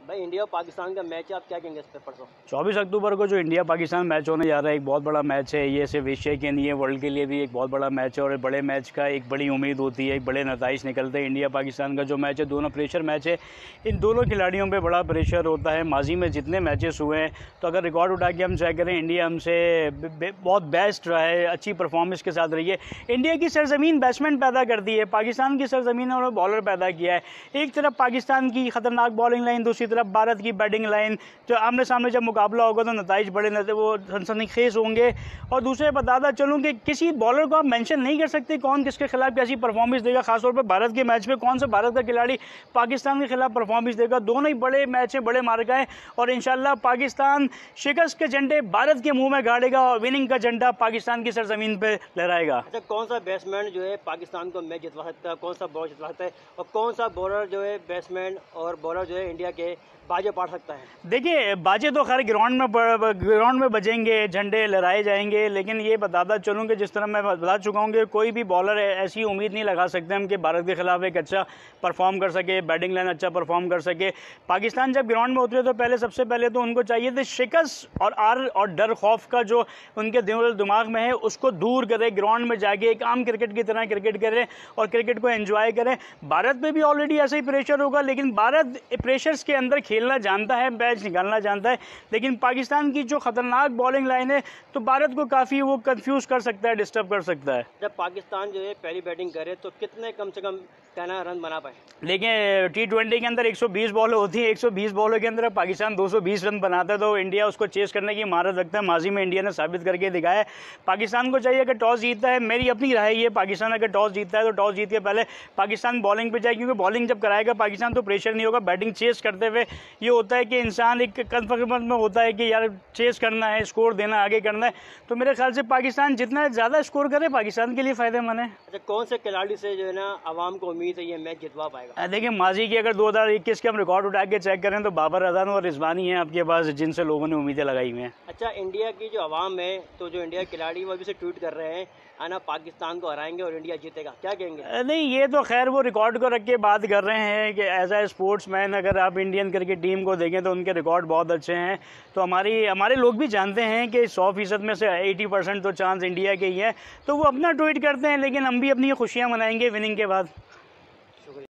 भाई इंडिया और पाकिस्तान का मैच है, आप क्या कहेंगे इस पे परसों? 24 अक्टूबर को जो इंडिया पाकिस्तान मैच होने जा रहा है, एक बहुत बड़ा मैच है। ये सिर्फ एशिया के नहीं है, वर्ल्ड के लिए भी एक बहुत बड़ा मैच है। और बड़े मैच का एक बड़ी उम्मीद होती है, एक बड़े नताइज निकलते हैं। इंडिया पाकिस्तान का जो मैच है, दोनों प्रेशर मैच है। इन दोनों खिलाड़ियों पर बड़ा प्रेशर होता है। माजी में जितने मैचेस हुए हैं, तो अगर रिकॉर्ड उठा के हम चेक करें, इंडिया हमसे बहुत बेस्ट रहा है, अच्छी परफॉर्मेंस के साथ रही है। इंडिया की सरजमीन बैट्समैन पैदा करती है, पाकिस्तान की सरजमीन उन्होंने बॉलर पैदा किया है। एक तरफ पाकिस्तान की खतरनाक बॉलिंग लाइन, दूसरी तरफ भारत की बैटिंग लाइन। जो आमने सामने जब मुकाबला होगा तो नताइज बड़े वो सनसनीखेज होंगे। और दूसरे बताता चलूँ कि किसी बॉलर को आप मेंशन नहीं कर सकते कौन किसके खिलाफ कैसी परफॉर्मेंस देगा। खासतौर पर भारत के मैच में कौन सा भारत का खिलाड़ी पाकिस्तान के खिलाफ परफॉर्मेंस देगा। दोनों ही बड़े मैच हैं, बड़े मार्का हैं। और इंशाल्लाह पाकिस्तान शिकस्त के झंडे भारत के मुंह में गाड़ेगा और विनिंग का झंडा पाकिस्तान की सरजमीन पर लहराएगा। अच्छा, कौन सा बैट्समैन जो है पाकिस्तान को मैच जितवा सकता है, कौन सा बॉलर जितवा सकता है, और कौन सा बॉलर जो है बैट्समैन और बॉलर जो है इंडिया के बाजे पाड़ सकता है? देखिए, बाजे तो खैर ग्राउंड में बजेंगे, झंडे लहराए जाएंगे। लेकिन ये बताता चलूँ कि जिस तरह मैं बता चुका हूँ कि कोई भी बॉलर ऐसी उम्मीद नहीं लगा सकते हम कि भारत के खिलाफ एक अच्छा परफॉर्म कर सके, बैटिंग लाइन अच्छा परफॉर्म कर सके। पाकिस्तान जब ग्राउंड में उतरे तो सबसे पहले तो उनको चाहिए थे शिकस्त और डर खौफ का जो उनके दिमाग में है उसको दूर करें। ग्राउंड में जाके एक आम क्रिकेट की तरह क्रिकेट करें और क्रिकेट को एंजॉय करें। भारत पे भी ऑलरेडी ऐसा ही प्रेशर होगा, लेकिन भारत प्रेशर्स के अंदर खेलना जानता है, मैच निकालना जानता है। लेकिन पाकिस्तान की जो खतरनाक बॉलिंग लाइन है तो भारत को काफ़ी वो कंफ्यूज कर सकता है, डिस्टर्ब कर सकता है। जब पाकिस्तान जो है पहली बैटिंग करे तो कितने कम से कम कहना रन बना पाए? लेकिन T20 के अंदर 120 बॉल होती है, 120 बॉलों के अंदर पाकिस्तान 220 रन बनाता है, तो इंडिया उसको चेस करने की महारत रखता है। माजी में इंडिया ने साबित करके दिखाया है। पाकिस्तान को चाहिए अगर टॉस जीतता है, मेरी अपनी राय ये, पाकिस्तान अगर टॉस जीतता है तो टॉस जीत के पहले पाकिस्तान बॉलिंग पे जाए, क्योंकि बॉलिंग जब कराएगा पाकिस्तान तो प्रेशर नहीं होगा। बैटिंग चेस करते हुए ये होता है कि इंसान एक कन्फर्मेंट में होता है कि यार चेस करना है, स्कोर देना, आगे करना है। तो मेरे ख्याल से पाकिस्तान जितना ज़्यादा स्कोर करे पाकिस्तान के लिए फ़ायदेमंद है। अच्छा, कौन से खिलाड़ी से जो है ना आवाम को उम्मीद है ये मैच जितवा पाएगा? देखिए, माजी की अगर 2021 के हम रिकॉर्ड उठा के चेक करें तो बाबर अजम और रिजवानी हैं आपके पास, जिनसे लोगों ने उम्मीदें लगाई हुई हैं। अच्छा, इंडिया की जो आवाम है, तो जो इंडिया के खिलाड़ी वो अभी से ट्वीट कर रहे हैं आना पाकिस्तान को हराएंगे और इंडिया जीतेगा, क्या कहेंगे? नहीं, ये तो खैर वो रिकॉर्ड को रख के बात कर रहे हैं कि एज ए स्पोर्ट्समैन अगर आप इंडियन क्रिकेट टीम को देखें तो उनके रिकॉर्ड बहुत अच्छे हैं। तो हमारे लोग भी जानते हैं कि 100% में से 80% तो चांस इंडिया के ही है। तो वो अपना ट्वीट करते हैं, लेकिन हम भी अपनी खुशियाँ मनाएंगे विनिंग के बाद।